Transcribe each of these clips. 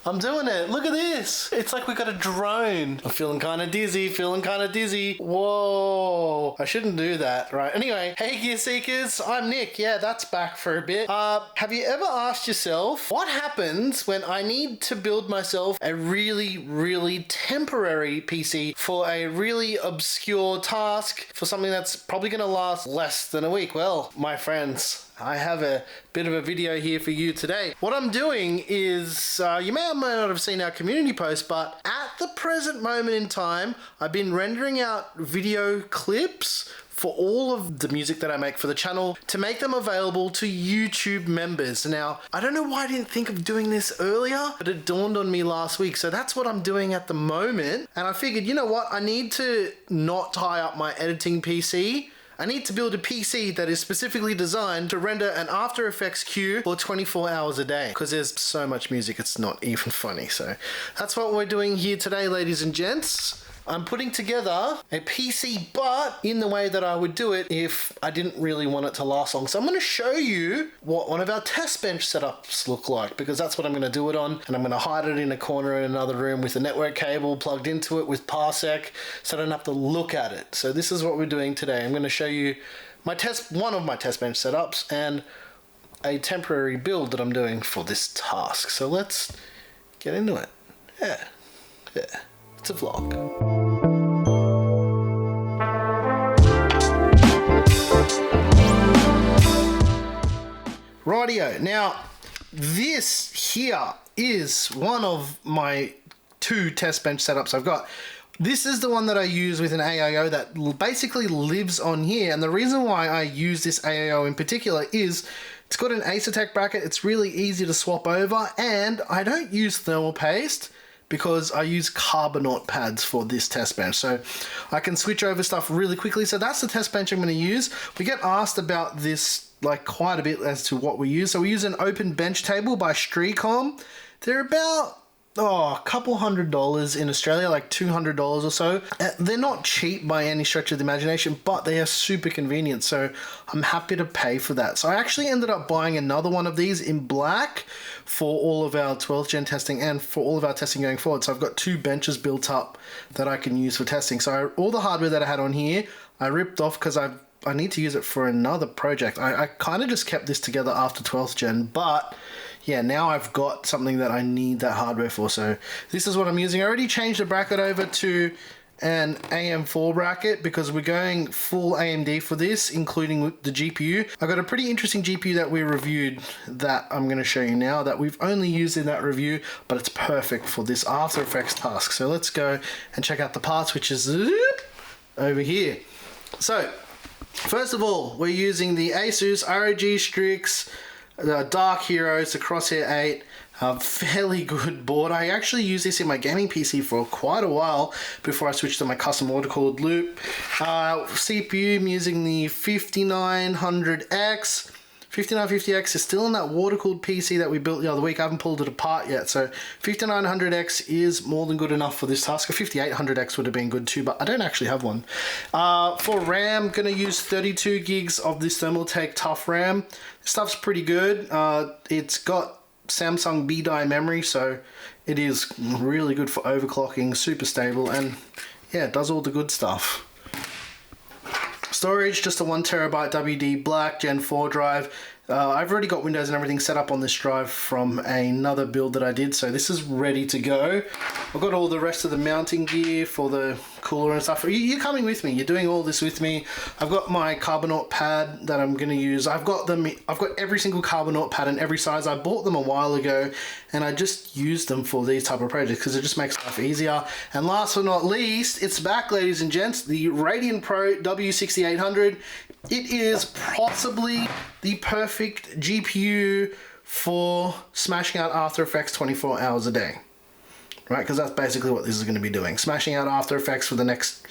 I'm doing it. Look at this. It's like we got a drone. I'm feeling kind of dizzy, Whoa. I shouldn't do that, right? Anyway, hey Gear Seekers, I'm Nick. Yeah, that's back for a bit. Have you ever asked yourself, what happens when I need to build myself a really temporary PC for a really obscure task, for something that's probably going to last less than a week? Well, my friends, I have a bit of a video here for you today. What I'm doing is, you may or may not have seen our community post, but at the present moment in time, I've been rendering out video clips for all of the music that I make for the channel to make them available to YouTube members. Now, I don't know why I didn't think of doing this earlier, but it dawned on me last week. So that's what I'm doing at the moment. And I figured, you know what? I need to not tie up my editing PC. I need to build a PC that is specifically designed to render an After Effects queue for 24 hours a day, because there's so much music it's not even funny. So that's what we're doing here today, ladies and gents. I'm putting together a PC, but in the way that I would do it if I didn't really want it to last long. So I'm going to show you what one of our test bench setups look like, because that's what I'm going to do it on. And I'm going to hide it in a corner in another room with a network cable plugged into it with Parsec, so I don't have to look at it. So this is what we're doing today. I'm going to show you one of my test bench setups and a temporary build that I'm doing for this task. So let's get into it. Yeah. It's a vlog. Rightio. Now, this here is one of my 2 test bench setups I've got. This is the one that I use with an AIO that basically lives on here. And the reason why I use this AIO in particular is it's got an Acertech bracket. It's really easy to swap over, and I don't use thermal paste because I use Carbonate pads for this test bench. So I can switch over stuff really quickly. So that's the test bench I'm going to use. We get asked about this like quite a bit as to what we use. So we use an open bench table by Streecom. They're about a couple $100 in Australia, like $200 or so. They're not cheap by any stretch of the imagination, but they are super convenient, so I'm happy to pay for that. So I actually ended up buying another one of these in black for all of our 12th gen testing and for all of our testing going forward. So I've got 2 benches built up that I can use for testing. So all the hardware that I had on here, I ripped off because I need to use it for another project. I kind of just kept this together after 12th gen, but yeah, now I've got something that I need that hardware for. So this is what I'm using. I already changed the bracket over to an AM4 bracket because we're going full AMD for this, including the GPU. I got a pretty interesting GPU that we reviewed that I'm going to show you now that we've only used in that review, but it's perfect for this After Effects task. So let's go and check out the parts, which is over here. So first of all, we're using the Asus ROG Strix Dark Heroes, the Crosshair 8, a fairly good board. I actually used this in my gaming PC for quite a while before I switched to my custom water-cooled loop. CPU, I'm using the 5900X. 5950X is still in that water-cooled PC that we built the other week. I haven't pulled it apart yet, so 5900X is more than good enough for this task. A 5800X would have been good too, but I don't actually have one. For RAM, I'm going to use 32 gigs of this Thermaltake Tough RAM. This stuff's pretty good. It's got Samsung B-Die memory, so it is really good for overclocking, super stable, and yeah, it does all the good stuff. Storage, just a 1TB WD Black Gen 4 drive. I've already got Windows and everything set up on this drive from another build that I did, so this is ready to go. I've got all the rest of the mounting gear for the cooler and stuff. You're coming with me, you're doing all this with me. I've got my Carbonate pad that I'm going to use. I've got every single Carbonate pad in every size. I bought them a while ago and I just used them for these type of projects because it just makes life easier. And last but not least, it's back, ladies and gents, the Radeon Pro W6800. It is possibly the perfect GPU for smashing out After Effects 24 hours a day, right? Because that's basically what this is going to be doing. Smashing out After Effects for the next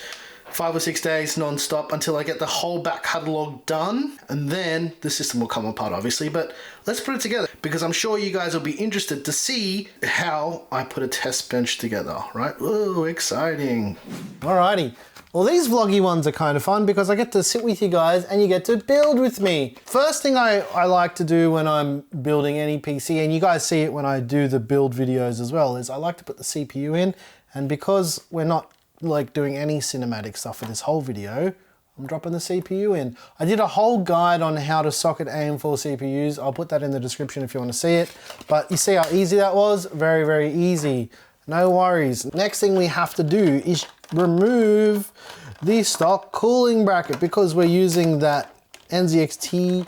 5 or 6 days non-stop until I get the whole back catalogue done, and then the system will come apart obviously, but let's put it together because I'm sure you guys will be interested to see how I put a test bench together, right? Ooh, exciting. Alrighty. Well, these vloggy ones are kind of fun because I get to sit with you guys and you get to build with me. First thing I like to do when I'm building any PC, and you guys see it when I do the build videos as well, is I like to put the CPU in, and because we're not like doing any cinematic stuff for this whole video, I'm dropping the CPU in. I did a whole guide on how to socket AM4 CPUs. I'll put that in the description if you want to see it. But you see how easy that was? Very, very easy. No worries. Next thing we have to do is remove the stock cooling bracket because we're using that NZXT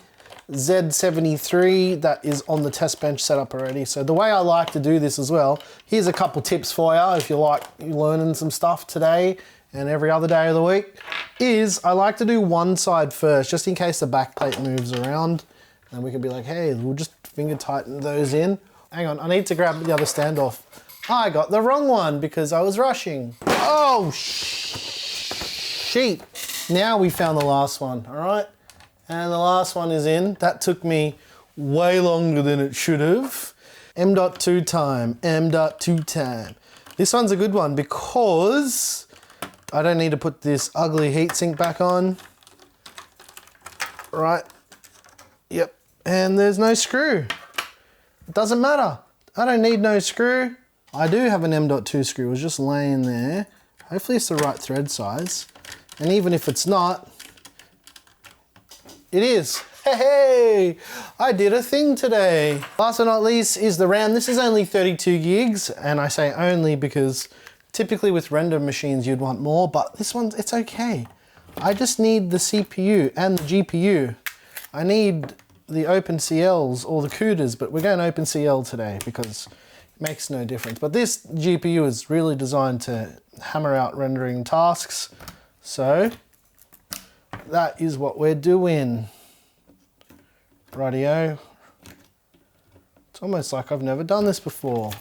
Z73 that is on the test bench setup already. So the way I like to do this as well, here's a couple tips for you if you like learning some stuff today and every other day of the week, is I like to do one side first just in case the back plate moves around, and we can be like, hey, we'll just finger tighten those in. Hang on, I need to grab the other standoff. I got the wrong one because I was rushing. Oh, sheep. Now we found the last one, all right? And the last one is in. That took me way longer than it should have. M.2 time, M.2 time. This one's a good one because I don't need to put this ugly heatsink back on. Right, yep, and there's no screw. It doesn't matter. I don't need no screw. I do have an M.2 screw, it was just laying there. Hopefully it's the right thread size. And even if it's not, it is. Hey, I did a thing today. Last but not least is the RAM. This is only 32 gigs, and I say only because typically with render machines you'd want more, but this one's, it's okay. I just need the CPU and the GPU. I need the OpenCLs or the CUDAs, but we're going OpenCL today because makes no difference. But this GPU is really designed to hammer out rendering tasks. So that is what we're doing. Rightio. It's almost like I've never done this before.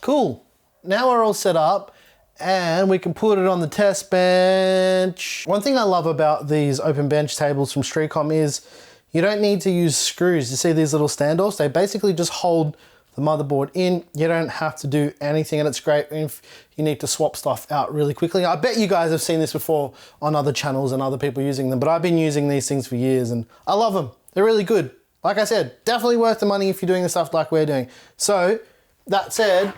Cool. Now we're all set up and we can put it on the test bench. One thing I love about these open bench tables from Streetcom is you don't need to use screws. You see these little standoffs? They basically just hold the motherboard in. You don't have to do anything, and it's great if you need to swap stuff out really quickly. I bet you guys have seen this before on other channels and other people using them, but I've been using these things for years and I love them. They're really good. Like I said, definitely worth the money if you're doing the stuff like we're doing. So that said,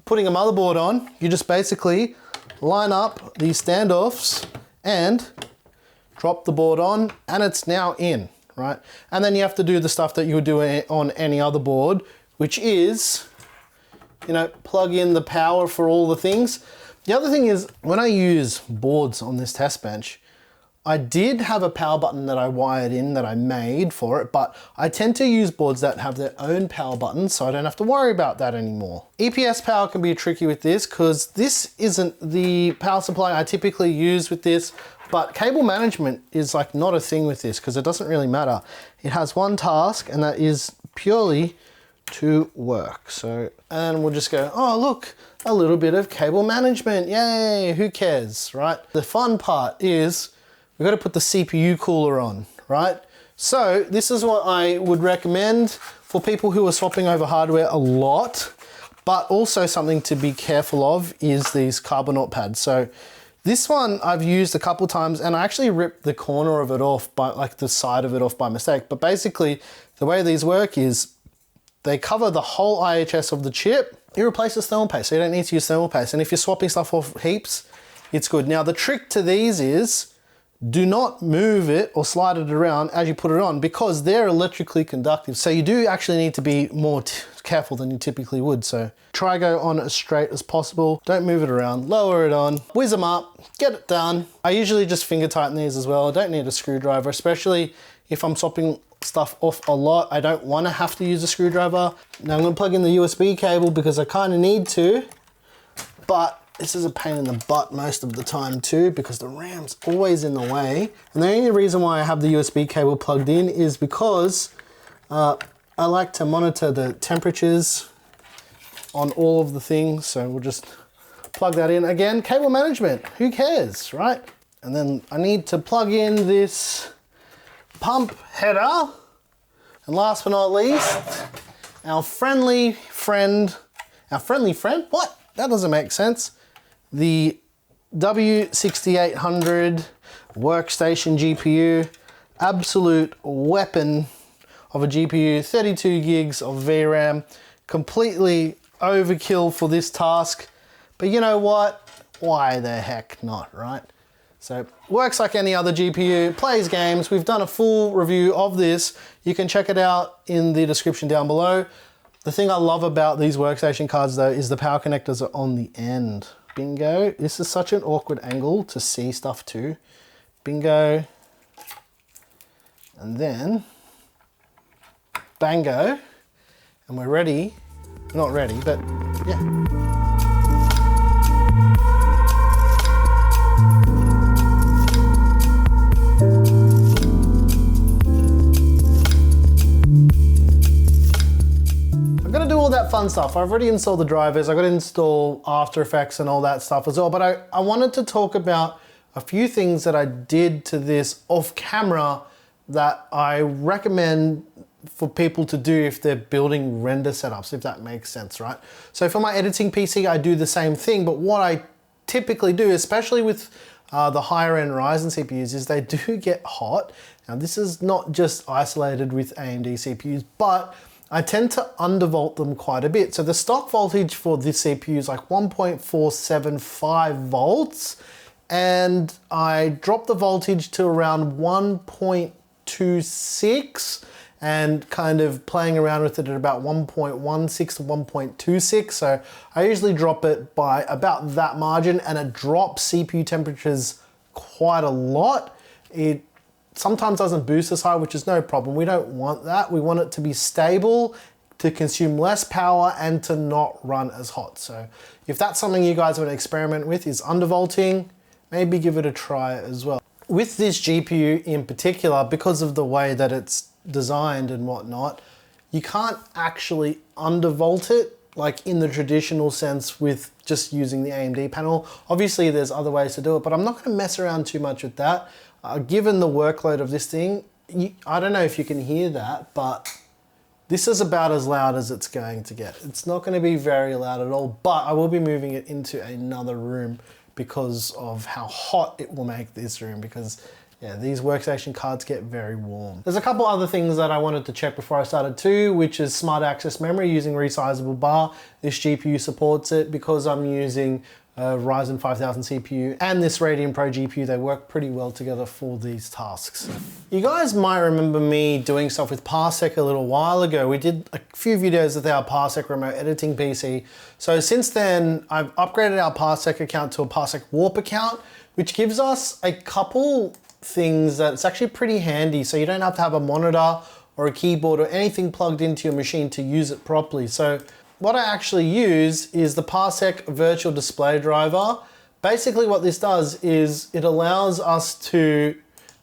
putting a motherboard on, you just basically line up these standoffs and drop the board on, and it's now in, right? And then you have to do the stuff that you would do on any other board, which is, you know, plug in the power for all the things. The other thing is, when I use boards on this test bench, I did have a power button that I wired in that I made for it, but I tend to use boards that have their own power buttons, so I don't have to worry about that anymore. EPS power can be tricky with this because this isn't the power supply I typically use with this, but cable management is like not a thing with this because it doesn't really matter. It has one task, and that is purely to work. So, and we'll just go, oh look, a little bit of cable management, yay, who cares, right? The fun part is we've got to put the CPU cooler on, right? So this is what I would recommend for people who are swapping over hardware a lot, but also something to be careful of is these Carbonaut pads. So this one I've used a couple times, and I actually ripped the corner of it off, by like the side of it off by mistake. But basically the way these work is they cover the whole IHS of the chip. You replace the thermal paste, so you don't need to use thermal paste. And if you're swapping stuff off heaps, it's good. Now the trick to these is do not move it or slide it around as you put it on because they're electrically conductive. So you do actually need to be more careful than you typically would. So try go on as straight as possible. Don't move it around, lower it on, whiz them up, get it done. I usually just finger tighten these as well. I don't need a screwdriver, especially if I'm swapping stuff off a lot. I don't want to have to use a screwdriver. Now I'm going to plug in the USB cable because I kind of need to, but this is a pain in the butt most of the time too because the RAM's always in the way. And the only reason why I have the USB cable plugged in is because I like to monitor the temperatures on all of the things. So we'll just plug that in. Again, cable management, who cares, right? And then I need to plug in this pump header. And last but not least, our friendly friend, what? That doesn't make sense. The W6800 workstation GPU, absolute weapon of a GPU, 32 gigs of VRAM, completely overkill for this task. But you know what? Why the heck not, right? So works like any other GPU, plays games. We've done a full review of this. You can check it out in the description down below. The thing I love about these workstation cards though is the power connectors are on the end. Bingo. This is such an awkward angle to see stuff too. Bingo. And then bango. And we're ready. Not ready, but yeah. Fun stuff. I've already installed the drivers. I got to install After Effects and all that stuff as well. But I wanted to talk about a few things that I did to this off camera that I recommend for people to do if they're building render setups, if that makes sense, right? So for my editing PC, I do the same thing. But what I typically do, especially with the higher end Ryzen CPUs, is they do get hot. Now this is not just isolated with AMD CPUs, but I tend to undervolt them quite a bit. So the stock voltage for this CPU is like 1.475 volts, and I dropped the voltage to around 1.26 and kind of playing around with it at about 1.16 to 1.26. So I usually drop it by about that margin, and it drops CPU temperatures quite a lot. It sometimes doesn't boost as high, which is no problem. We don't want that. We want it to be stable, to consume less power, and to not run as hot. So if that's something you guys want to experiment with, is undervolting, maybe give it a try as well. With this GPU in particular, because of the way that it's designed and whatnot, you can't actually undervolt it like in the traditional sense with just using the AMD panel. Obviously there's other ways to do it, but I'm not going to mess around too much with that. Given the workload of this thing, I don't know if you can hear that, but this is about as loud as it's going to get. It's not going to be very loud at all, but I will be moving it into another room because of how hot it will make this room, because yeah, these workstation cards get very warm. There's a couple other things that I wanted to check before I started too, which is smart access memory using resizable bar. This GPU supports it because I'm using a Ryzen 5000 CPU and this Radeon Pro GPU. They work pretty well together for these tasks. You guys might remember me doing stuff with Parsec a little while ago. We did a few videos with our Parsec remote editing PC. So since then, I've upgraded our Parsec account to a Parsec Warp account, which gives us a couple things that's actually pretty handy. So you don't have to have a monitor or a keyboard or anything plugged into your machine to use it properly. So what I actually use is the Parsec virtual display driver. Basically what this does is it allows us to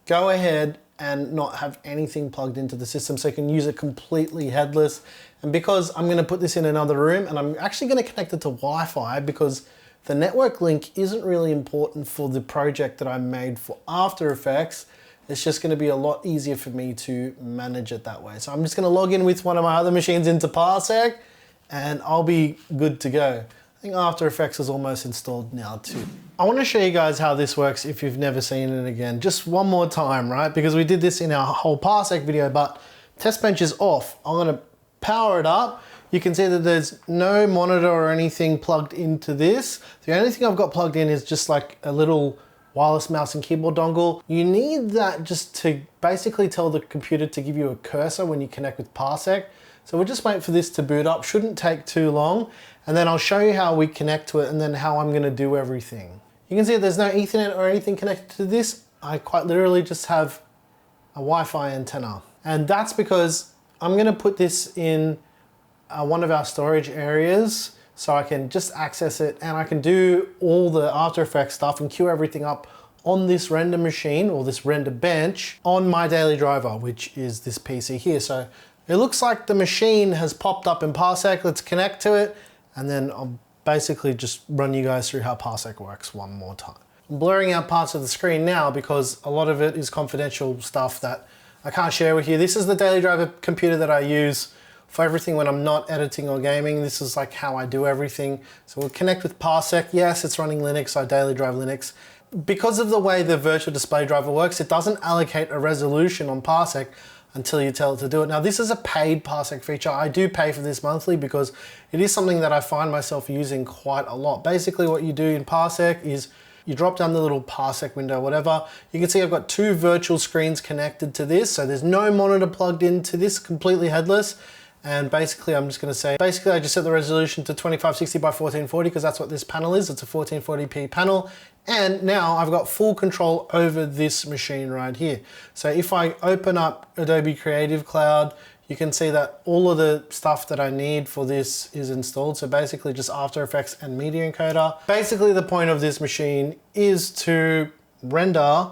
go ahead and not have anything plugged into the system, so you can use it completely headless. And because I'm gonna put this in another room, and I'm actually gonna connect it to Wi-Fi because the network link isn't really important for the project that I made for After Effects. It's just gonna be a lot easier for me to manage it that way. So I'm just gonna log in with one of my other machines into Parsec, and I'll be good to go. I think After Effects is almost installed now too. I want to show you guys how this works if you've never seen it again. Just one more time, right? Because we did this in our whole Parsec video, but test bench is off. I'm gonna power it up. You can see that there's no monitor or anything plugged into this. The only thing I've got plugged in is just like a little wireless mouse and keyboard dongle. You need that just to basically tell the computer to give you a cursor when you connect with Parsec. So we'll just wait for this to boot up. Shouldn't take too long. And then I'll show you how we connect to it and then how I'm gonna do everything. You can see there's no Ethernet or anything connected to this. I quite literally just have a Wi-Fi antenna. And that's because I'm gonna put this in one of our storage areas so I can just access it, and I can do all the After Effects stuff and queue everything up on this render machine or this render bench on my daily driver, which is this PC here. So it looks like the machine has popped up in Parsec. Let's connect to it, and then I'll basically just run you guys through how Parsec works one more time. I'm blurring out parts of the screen now because a lot of it is confidential stuff that I can't share with you. This is the daily driver computer that I use for everything when I'm not editing or gaming. This is like how I do everything. So we'll connect with Parsec. Yes, it's running Linux, so I daily drive Linux. Because of the way the virtual display driver works, it doesn't allocate a resolution on Parsec until you tell it to do it. Now this is a paid Parsec feature. I do pay for this monthly because it is something that I find myself using quite a lot. Basically what you do in Parsec is you drop down the little Parsec window, whatever. You can see I've got 2 virtual screens connected to this. So there's no monitor plugged into this, completely headless. And basically I'm just gonna say, I just set the resolution to 2560 by 1440 because that's what this panel is. It's a 1440p panel. And now I've got full control over this machine right here. So if I open up Adobe Creative Cloud, you can see that all of the stuff that I need for this is installed. So basically just After Effects and Media Encoder. Basically the point of this machine is to render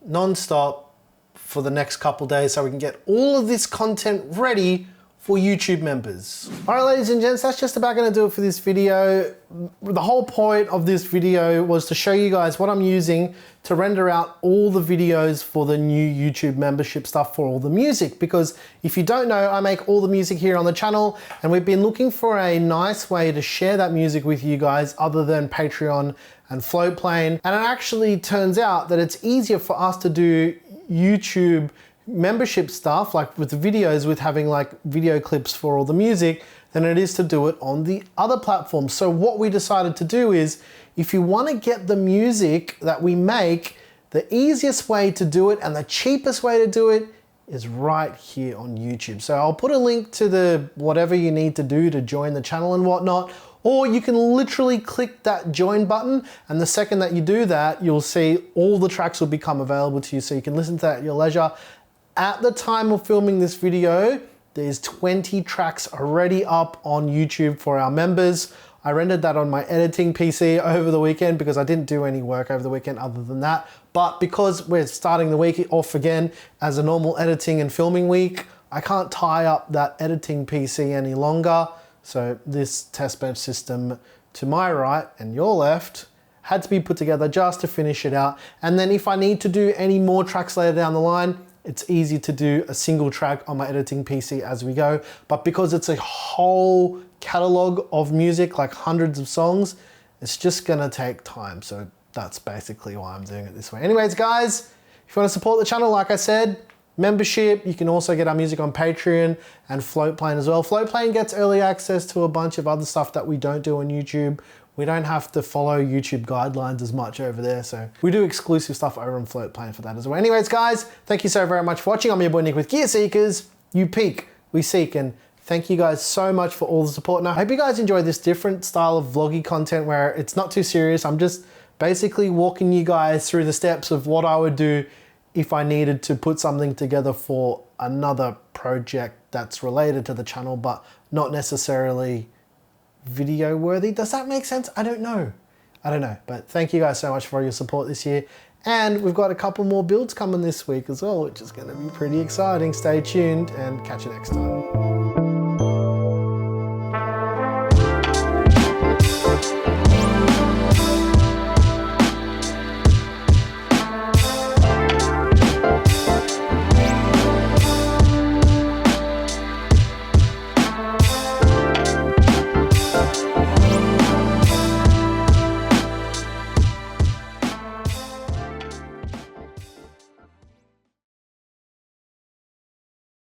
non-stop for the next couple days so we can get all of this content ready for YouTube members. All right, ladies and gents, that's just about gonna do it for this video. The whole point of this video was to show you guys what I'm using to render out all the videos for the new YouTube membership stuff for all the music. Because if you don't know, I make all the music here on the channel and we've been looking for a nice way to share that music with you guys other than Patreon and Floatplane. And it actually turns out that it's easier for us to do YouTube membership stuff, like with the videos, with having like video clips for all the music, than it is to do it on the other platforms. So what we decided to do is, if you want to get the music that we make, the easiest way to do it and the cheapest way to do it is right here on YouTube. So I'll put a link to the whatever you need to do to join the channel and whatnot, or you can literally click that join button, and the second that you do that, you'll see all the tracks will become available to you so you can listen to that at your leisure. At the time of filming this video, there's 20 tracks already up on YouTube for our members. I rendered that on my editing PC over the weekend because I didn't do any work over the weekend other than that. But because we're starting the week off again as a normal editing and filming week, I can't tie up that editing PC any longer. So this test bench system to my right and your left had to be put together just to finish it out. And then if I need to do any more tracks later down the line, it's easy to do a single track on my editing PC as we go. But because it's a whole catalog of music, like hundreds of songs, it's just gonna take time. So that's basically why I'm doing it this way. Anyways, guys, if you wanna support the channel, like I said, membership, you can also get our music on Patreon and Floatplane as well. Floatplane gets early access to a bunch of other stuff that we don't do on YouTube. We don't have to follow YouTube guidelines as much over there. So we do exclusive stuff over on Floatplane for that as well. Anyways, guys, thank you so very much for watching. I'm your boy Nick with Gear Seekers. You peek, we seek, and thank you guys so much for all the support. And I hope you guys enjoy this different style of vloggy content where it's not too serious. I'm just basically walking you guys through the steps of what I would do if I needed to put something together for another project that's related to the channel, but not necessarily video worthy. Does that make sense? I don't know, but thank you guys so much for your support this year, and we've got a couple more builds coming this week as well, which is going to be pretty exciting. Stay tuned and catch you next time.